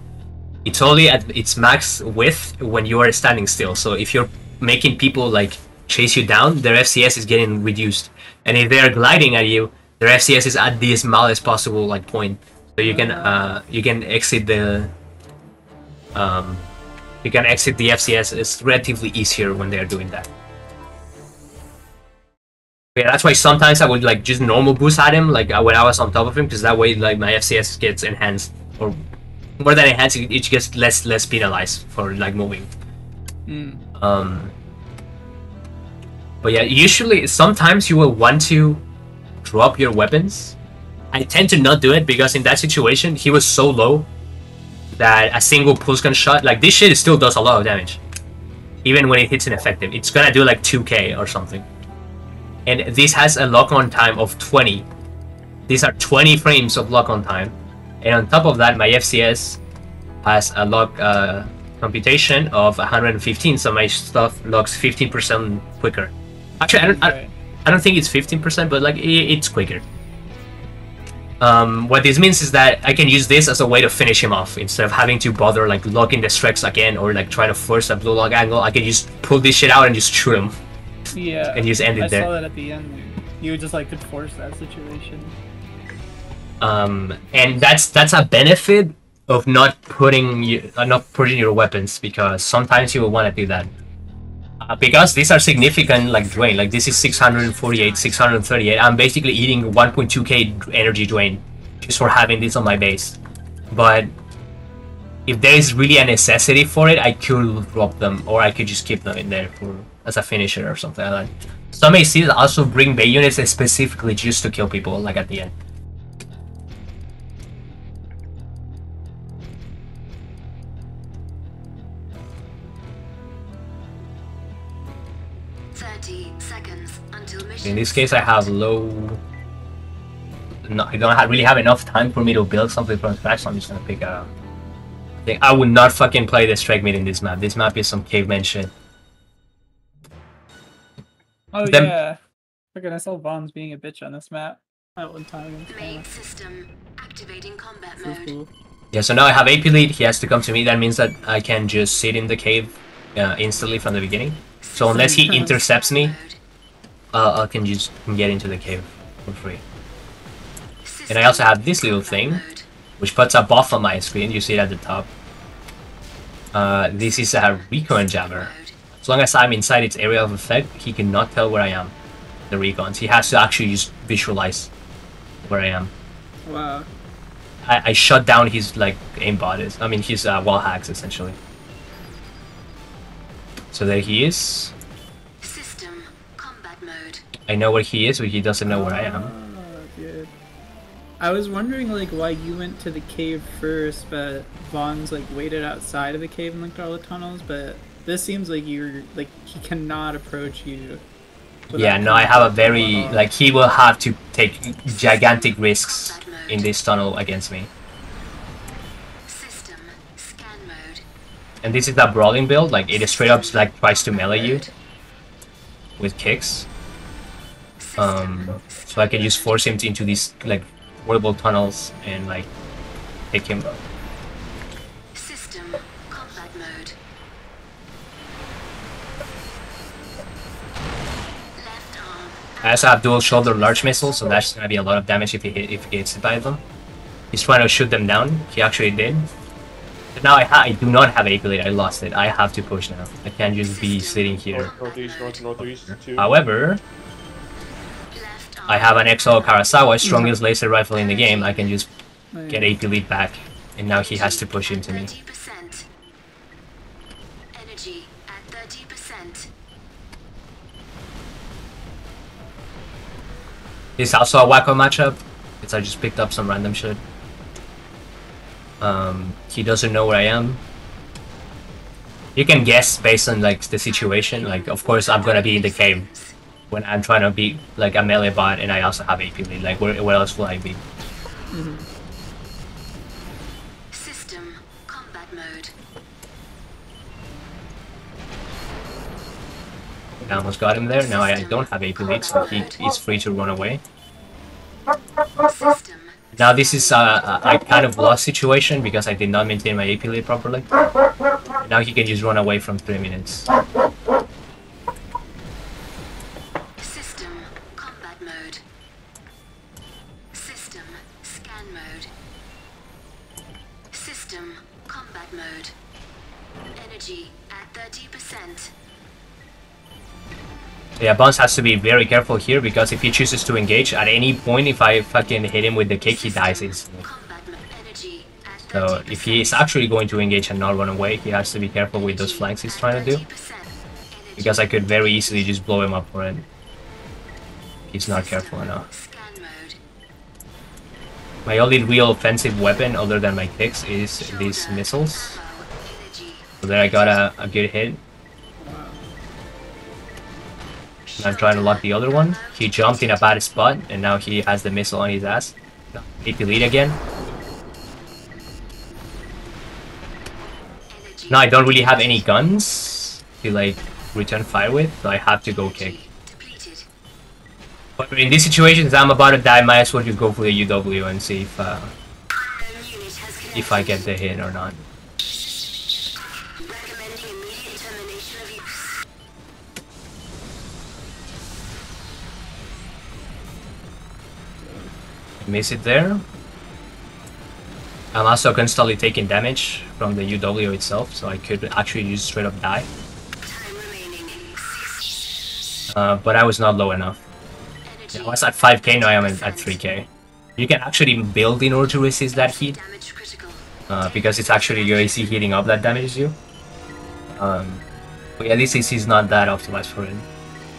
Speaker 2: It's only at its max width when you are standing still. So if you're making people like chase you down, their FCS is getting reduced. And if they're gliding at you, their FCS is at the smallest possible like point. So you can exit the FCS. It's relatively easier when they're doing that. Yeah, that's why sometimes I would like just normal boost at him, like when I was on top of him, because that way like my FCS gets enhanced, or more than enhanced, it gets less penalized for like moving. But yeah, usually sometimes you will want to drop your weapons. I tend to not do it because in that situation he was so low that a single pulse gun shot, like this shit still does a lot of damage. Even when it hits ineffective, it's gonna do like 2k or something. And this has a lock-on time of 20. These are 20 frames of lock-on time, and on top of that, my FCS has a lock computation of 115, so my stuff locks 15% quicker. Actually, I don't think it's 15%, but like it's quicker. What this means is that I can use this as a way to finish him off instead of having to bother like locking the Strex again or like trying to force a blue lock angle. I can just pull this shit out and just shoot him.
Speaker 1: Yeah.
Speaker 2: And just end it there.
Speaker 1: I saw that at the end. You just like could force that situation.
Speaker 2: And that's a benefit of not putting your weapons, because sometimes you will want to do that. Because these are significant like drain, like this is 648, 638. I'm basically eating 1.2k energy drain just for having this on my base. But if there is really a necessity for it, I could drop them, or I could just keep them in there for as a finisher or something like that. Some ACs also bring bay units specifically just to kill people, like at the end. In this case, I have low. No, I don't really have enough time for me to build something from scratch, so I'm just gonna pick a thing. I would not fucking play the strike mid in this map. This map is some caveman shit.
Speaker 1: Oh yeah. Fucking I saw Vaughn's being a bitch on this map at one time.
Speaker 4: Main system activating combat mode.
Speaker 1: Cool.
Speaker 2: Yeah, so now I have AP lead. He has to come to me. That means that I can just sit in the cave instantly from the beginning. So unless he intercepts me, I can just get into the cave for free. And I also have this little thing, which puts a buff on my screen. You see it at the top. This is a recon jammer. As long as I'm inside its area of effect, he cannot tell where I am. The recons. He has to actually just visualize where I am.
Speaker 1: Wow.
Speaker 2: I shut down his like aimbot. I mean his wall hacks essentially. So there he is.
Speaker 4: System combat mode.
Speaker 2: I know where he is, but he doesn't know where I am.
Speaker 1: Oh, good. I was wondering like why you went to the cave first, but Vaughn's like waited outside of the cave and looked at all the tunnels. But this seems like you're like he cannot approach you.
Speaker 2: Yeah, no, I have a very like he will have to take gigantic risks in this tunnel against me.
Speaker 4: System scan mode.
Speaker 2: And this is that brawling build, like it straight up like tries to melee you with kicks. So I can just force him into these like horrible tunnels and like take him.
Speaker 4: System combat mode. Left arm.
Speaker 2: I also have dual shoulder large missiles, so that's gonna be a lot of damage if he gets hit by them. He's trying to shoot them down. He actually did. But now I do not have AP lead. I lost it. I have to push now. I can't just be sitting here.
Speaker 5: Northeast, northeast, 2.
Speaker 2: However, I have an XO Karasawa, strongest laser rifle in the game. I can just get AP lead back, and now he has to push into me.
Speaker 4: 30%. Energy at 30%.
Speaker 2: This is also a wacko matchup. I just picked up some random shit. He doesn't know where I am. You can guess based on like the situation. Like, of course, I'm gonna be in the cave when I'm trying to be like a melee bot, and I also have AP lead. Like, where else will I be?
Speaker 1: Mm-hmm.
Speaker 4: System combat mode.
Speaker 2: I almost got him there. Now I don't have AP lead, so he's free to run away.
Speaker 4: System.
Speaker 2: Now this is a kind of lost situation because I did not maintain my AP lead properly. Now he can just run away from 3 minutes.
Speaker 4: System combat mode. System scan mode. System combat mode. Energy at 30%.
Speaker 2: Yeah, Bounce has to be very careful here because if he chooses to engage at any point, if I fucking hit him with the kick, he dies instantly. So if he is actually going to engage and not run away, he has to be careful with those flanks he's trying to do. Because I could very easily just blow him up for it. He's not careful enough. My only real offensive weapon other than my kicks is these missiles. So there I got a good hit. And I'm trying to lock the other one. He jumped in a bad spot, and now he has the missile on his ass. Need to lead again. Now I don't really have any guns to like return fire with, so I have to go kick. But in these situations, I'm about to die. Might as well just go for the UW and see if I get the hit or not. Miss it there. I'm also constantly taking damage from the UW itself, so I could actually just straight up die. But I was not low enough. Yeah, I was at 5k, now I am at 3k. You can actually build in order to resist that heat, because it's actually your AC heating up that damages you. But yeah, this AC is not that optimized for it.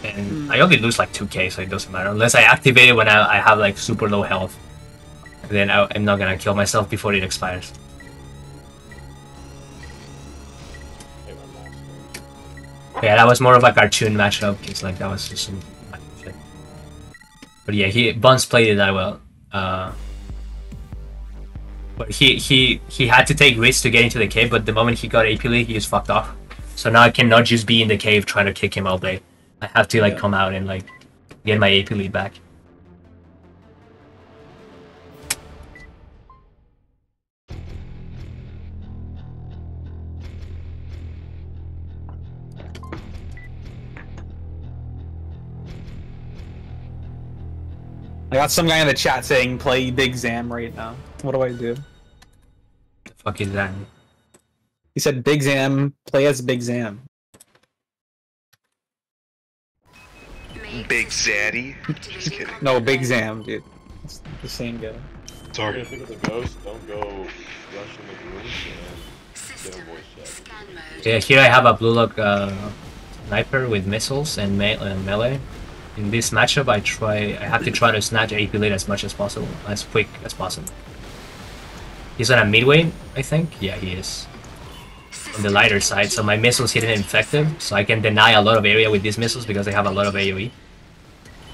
Speaker 2: And I only lose like 2k, so it doesn't matter. Unless I activate it when I have like super low health. Then I'm not gonna kill myself before it expires. Yeah, that was more of a cartoon matchup. It's like that was just some shit. But yeah, Buns played it that well. But he had to take risks to get into the cave, but the moment he got AP lead, he just fucked off. So now I cannot just be in the cave trying to kick him all day. I have to like come out and like get my AP lead back.
Speaker 3: I got some guy in the chat saying play Big Zam right now. What do I do?
Speaker 2: The fuck is that?
Speaker 3: He said Big Zam, play as Big Zam.
Speaker 6: Big Zaddy? Just kidding.
Speaker 3: No, Big Zam, dude. It's the same guy.
Speaker 6: Sorry.
Speaker 5: If it's a ghost, don't go rushing the rooms and get a voice check.
Speaker 2: Yeah, here I have a blue lock sniper with missiles and melee. In this matchup, I have to try to snatch AP lead as much as possible, as quick as possible. He's on a midway, I think. Yeah, he is. On the lighter side, so my missiles hit him effective, so I can deny a lot of area with these missiles because they have a lot of AoE.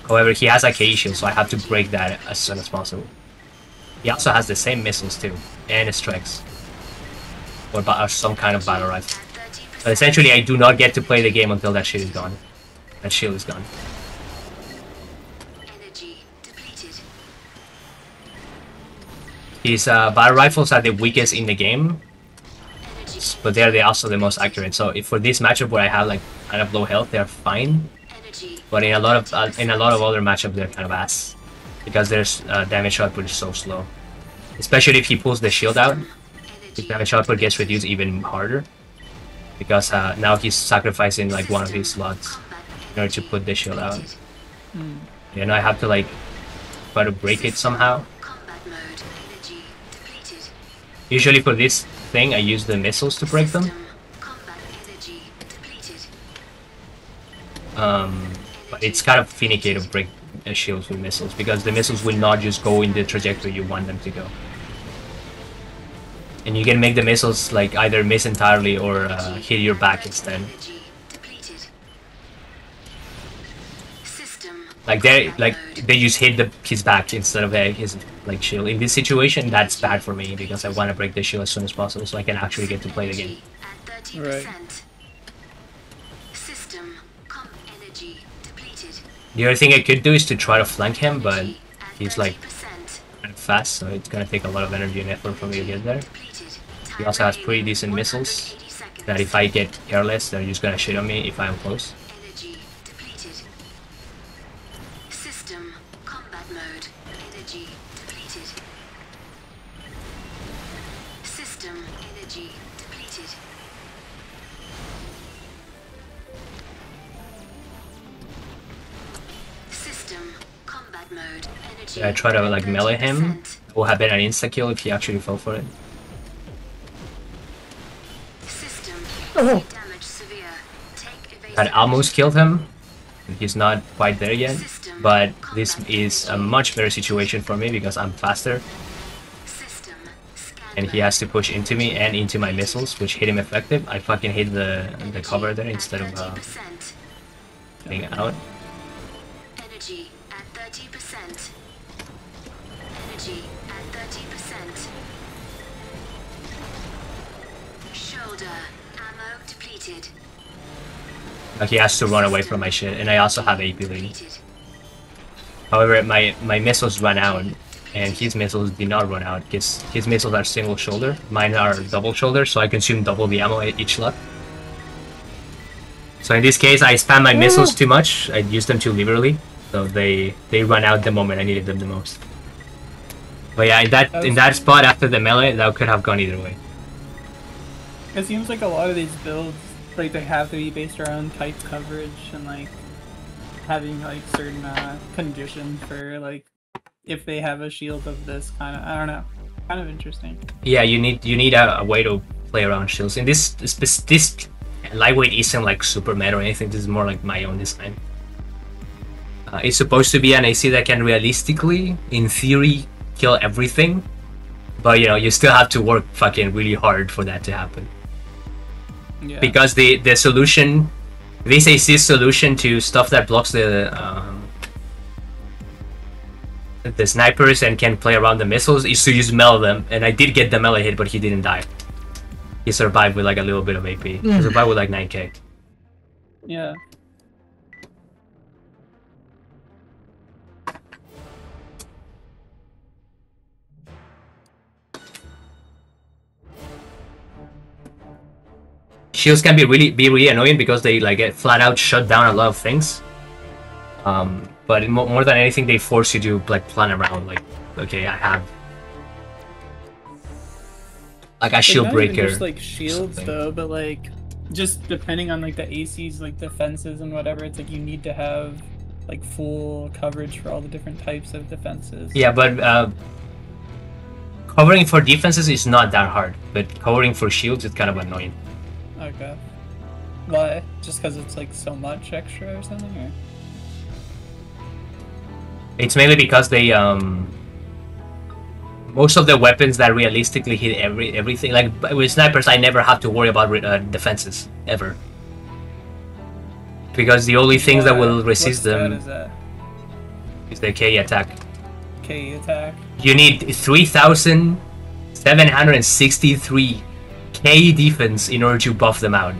Speaker 2: However, he has a KE shield, so I have to break that as soon as possible. He also has the same missiles too, and strikes. Or some kind of battle rifle. So essentially, I do not get to play the game until that shit is gone. That shield is gone. His battle rifles are the weakest in the game, but they're also the most accurate. So if for this matchup where I have like kind of low health, they're fine. But in a lot of other matchups, they're kind of ass because their damage output is so slow. Especially if he pulls the shield out, his damage output gets reduced even harder because now he's sacrificing like one of his slots in order to put the shield out. You know, I have to like try to break it somehow. Usually for this thing, I use the missiles to break them. But it's kind of finicky to break shields with missiles because the missiles will not just go in the trajectory you want them to go. And you can make the missiles like either miss entirely or hit your back instead. Like they just hit his back instead of his like shield. In this situation, that's bad for me because I want to break the shield as soon as possible so I can actually get to play the game.
Speaker 1: Right.
Speaker 2: The other thing I could do is to try to flank him, but he's like kind of fast, so it's gonna take a lot of energy and effort for me to get there. He also has pretty decent missiles that if I get careless, they're just gonna shit on me if I'm close. I try to like melee him. It will have been an insta kill if he actually fell for it.
Speaker 3: Oh.
Speaker 2: I almost killed him. He's not quite there yet, but this is a much better situation for me because I'm faster. And he has to push into me and into my missiles, which hit him effective. I fucking hit the cover there instead of getting out.
Speaker 4: Energy at 30%. Energy at 30%. Shoulder ammo depleted.
Speaker 2: Like he has to run away from my shit, and I also have AP lead. However, my missiles run out, and his missiles did not run out because his missiles are single shoulder. Mine are double shoulder, so I consume double the ammo at each slot. So in this case, I spam my missiles too much. I use them too liberally, so they run out the moment I needed them the most. But yeah, in that spot after the melee, that could have gone either way.
Speaker 1: It seems like a lot of these builds, like they have to be based around type coverage and like having like certain conditions for like if they have a shield of this kind of, I don't know, kind of interesting.
Speaker 2: Yeah, you need a way to play around shields. And this lightweight isn't like super meta or anything. This is more like my own design. It's supposed to be an AC that can realistically, in theory, kill everything, but you know you still have to work fucking really hard for that to happen.
Speaker 1: Yeah.
Speaker 2: Because the solution, this AC solution to stuff that blocks the snipers and can play around the missiles is to use melee them, and I did get the melee hit, but he didn't die. He survived with like a little bit of AP. He survived with like 9k.
Speaker 1: Yeah.
Speaker 2: Shields can be really annoying because they like get flat out shut down a lot of things. But more than anything, they force you to like plan around. Like, okay, I have like a shield breaker.
Speaker 1: Just like shields though, but like just depending on like the ACs, like defenses and whatever, it's like you need to have like full coverage for all the different types of defenses.
Speaker 2: Yeah, but covering for defenses is not that hard, but covering for shields is kind of annoying.
Speaker 1: Okay. Why? Just because it's like so much extra or something, or?
Speaker 2: It's mainly because they most of the weapons that realistically hit everything, like with snipers, I never have to worry about defenses ever, because the only things that will resist them is the K attack.
Speaker 1: K attack.
Speaker 2: You need 3,763 K defense in order to buff them out.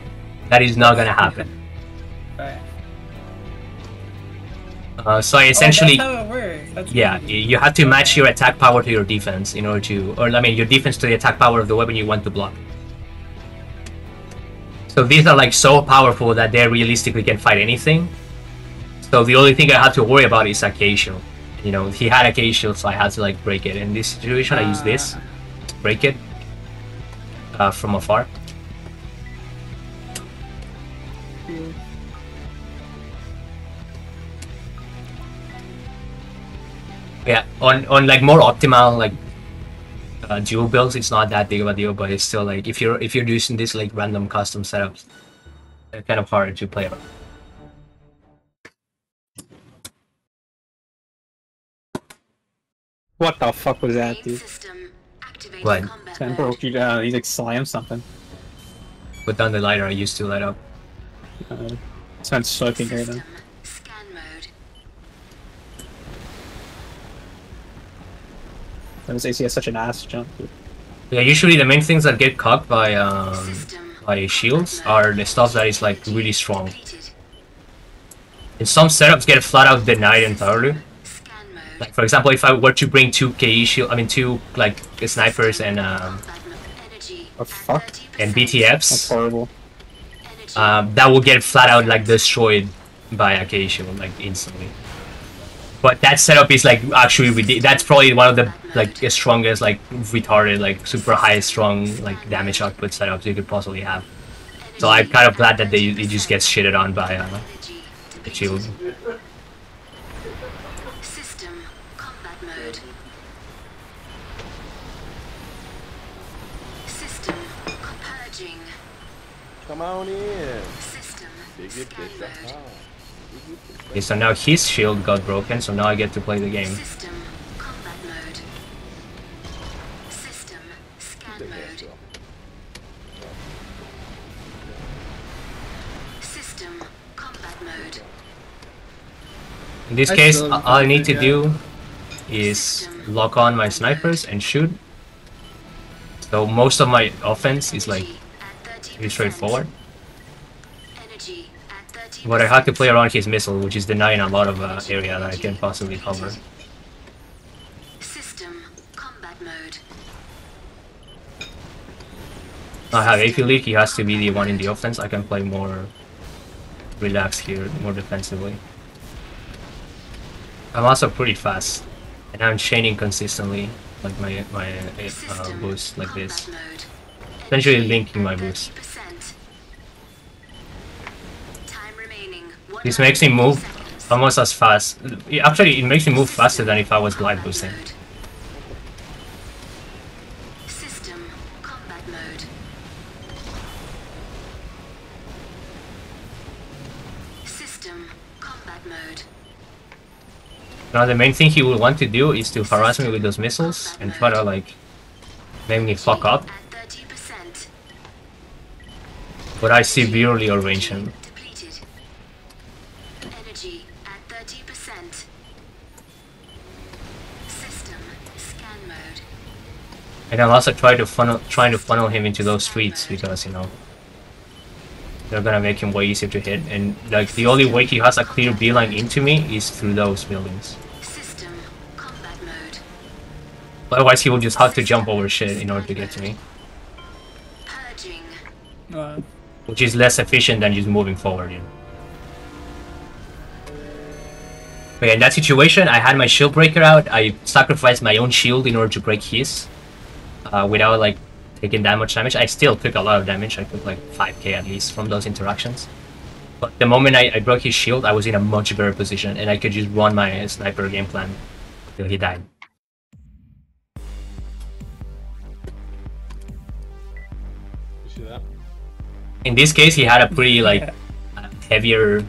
Speaker 2: That is not gonna happen.
Speaker 1: Right.
Speaker 2: So I essentially,
Speaker 1: that's how it works. That's
Speaker 2: yeah, you have to match your attack power to your defense in order to, or I mean, your defense to the attack power of the weapon you want to block. So these are like so powerful that they realistically can fight anything. So the only thing I have to worry about is a K shield. You know, he had a K shield, so I had to like break it. In this situation, I use this, break it from afar. Yeah, on like more optimal like dual builds, it's not that big of a deal, but it's still like if you're using this like random custom setups, they're kind of hard to play around.
Speaker 3: What the fuck was that, dude?
Speaker 2: What?
Speaker 3: Sam broke you down. He's like slammed something.
Speaker 2: Put down the lighter I used to light up.
Speaker 3: Sounds soaking right now. This AC has such an ass jump, dude.
Speaker 2: Yeah, usually the main things that get caught by shields are the stuff that is like really strong. And some setups get flat out denied entirely. Like for example, if I were to bring two like snipers and
Speaker 3: what the fuck?
Speaker 2: And BTFs,
Speaker 3: That's horrible.
Speaker 2: that will get flat out like destroyed by a K shield like instantly. But that setup is like actually that's probably one of the like strongest like retarded like super high strong like damage output setups you could possibly have. So I'm kind of glad that it just gets shitted on by the shield.
Speaker 4: System combat mode. System purging.
Speaker 5: Come on in.
Speaker 4: System
Speaker 5: Scan mode.
Speaker 2: Okay, so now his shield got broken, so now I get to play the game.
Speaker 4: System combat mode. System scan mode. System combat mode.
Speaker 2: In this
Speaker 1: I
Speaker 2: case,
Speaker 1: still haven't
Speaker 2: all I
Speaker 1: found
Speaker 2: need
Speaker 1: it
Speaker 2: to
Speaker 1: yet.
Speaker 2: do is lock on my snipers and shoot. So most of my offense is like pretty straightforward.
Speaker 4: Energy at 30%.
Speaker 2: But I had to play around his missile, which is denying a lot of area that I can possibly cover.
Speaker 4: System combat mode.
Speaker 2: I have AP lead, he has to be the one in the offense. I can play more relaxed here, more defensively. I'm also pretty fast, and I'm chaining consistently, like my boost like this.
Speaker 4: Combat mode.
Speaker 2: Essentially linking my boost.
Speaker 4: 30%. Time remaining.
Speaker 2: This makes me move almost as fast. Actually, it makes me move faster than if I was glide boosting.
Speaker 4: System combat mode. System combat mode.
Speaker 2: Now the main thing he will want to do is to harass me with those missiles and try to like make me fuck up.
Speaker 4: At 30%.
Speaker 2: But I severely outrange him.
Speaker 4: Depleted. Energy at 30%. System scan mode.
Speaker 2: And I'll also trying to funnel him into those streets because, you know, they're gonna make him way easier to hit. And like the only way he has a clear beeline into me is through those buildings.
Speaker 4: System combat mode.
Speaker 2: Otherwise, he will just have to jump over shit in order to get to me,
Speaker 4: Purging.
Speaker 2: which is less efficient than just moving forward. You know? But yeah, in that situation, I had my shield breaker out. I sacrificed my own shield in order to break his, without like taking that much damage. I still took a lot of damage. I took like 5k at least from those interactions. But the moment I broke his shield, I was in a much better position, and I could just run my sniper game plan till he died.
Speaker 5: You see that?
Speaker 2: In this case, he had a pretty like heavier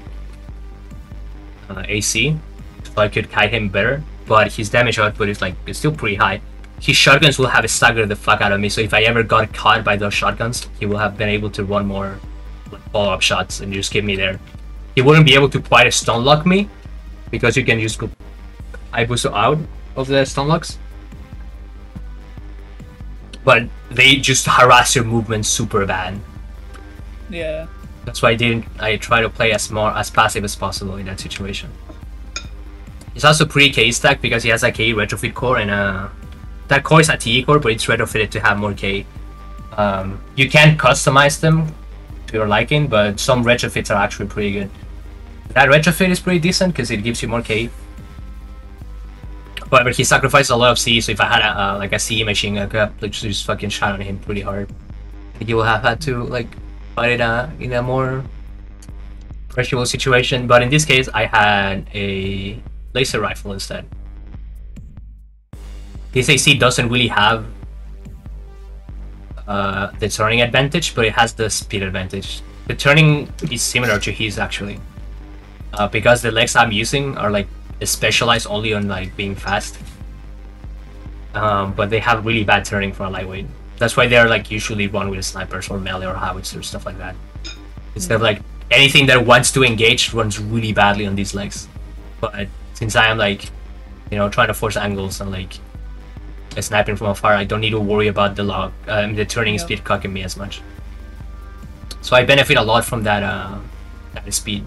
Speaker 2: AC, so I could kite him better. But his damage output is like it's still pretty high. His shotguns will have staggered the fuck out of me. So if I ever got caught by those shotguns, he will have been able to run more like, follow-up shots and just keep me there. He wouldn't be able to quite stun lock me because you can just go I boost out of the stun locks. But they just harass your movement super bad.
Speaker 1: Yeah.
Speaker 2: That's why I try to play as passive as possible in that situation. It's also pretty K stacked because he has a K retrofit core and that core is a TE core, but it's retrofitted to have more K. You can customize them to your liking, but some retrofits are actually pretty good. That retrofit is pretty decent because it gives you more K. However, he sacrificed a lot of C, so if I had a CE machine, I could have like, just fucking shot on him pretty hard. You will have had to like fight it in a more pressurable situation, but in this case, I had a laser rifle instead. This AC doesn't really have the turning advantage, but it has the speed advantage. The turning is similar to his actually, because the legs I'm using are like specialized only on like being fast, but they have really bad turning for a lightweight. That's why they're like usually run with snipers or melee or howitzer stuff like that. Instead of like anything that wants to engage runs really badly on these legs. But since I am like, you know, trying to force angles and like sniping from afar, I don't need to worry about the turning speed cocking me as much. So I benefit a lot from that speed.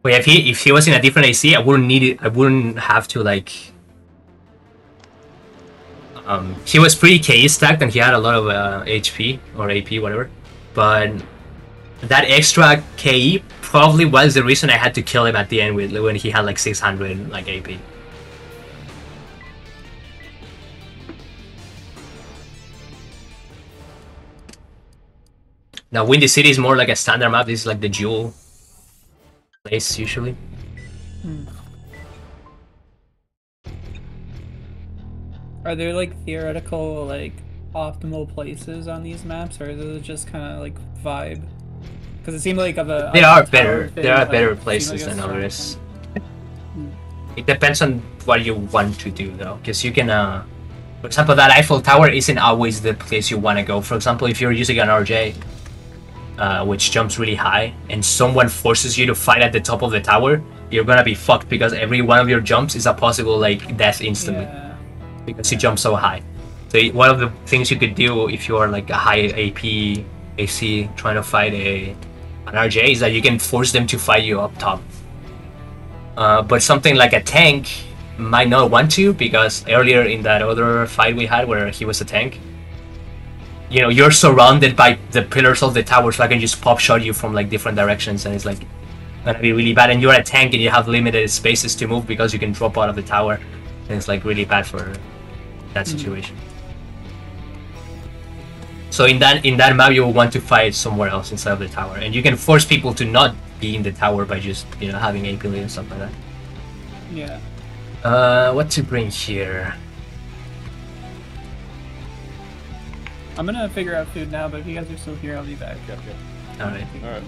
Speaker 2: But yeah, if he was in a different AC, I wouldn't need it. I wouldn't have to like. He was pretty KE stacked and he had a lot of HP or AP, whatever. But that extra KE probably was the reason I had to kill him at the end with when he had like 600 like AP. Now, Windy City is more like a standard map. This is like the jewel place usually.
Speaker 1: Are there like theoretical like optimal places on these maps, or is it just kind of like vibe? Because it seemed like
Speaker 2: there are better places than others. It depends on what you want to do though, because you can For example, that Eiffel Tower isn't always the place you want to go. For example, if you're using an RJ, which jumps really high, and someone forces you to fight at the top of the tower, you're gonna be fucked because every one of your jumps is a possible like death instantly,
Speaker 1: Yeah.
Speaker 2: because you jump so high. So one of the things you could do if you are like a high AP AC trying to fight an RJ is that you can force them to fight you up top. But something like a tank might not want to, because earlier in that other fight we had where he was a tank, you know, you're surrounded by the pillars of the tower, so I can just pop shot you from like different directions, and it's like gonna be really bad. And you're a tank and you have limited spaces to move because you can drop out of the tower, and it's like really bad for that situation. So in that map, you will want to fight somewhere else inside of the tower, and you can force people to not be in the tower by just, you know, having AP and stuff like that.
Speaker 1: Yeah.
Speaker 2: What to bring here?
Speaker 1: I'm gonna figure out food now, but if you guys are still here, I'll be back.
Speaker 5: Okay.
Speaker 2: All right.
Speaker 5: Alright.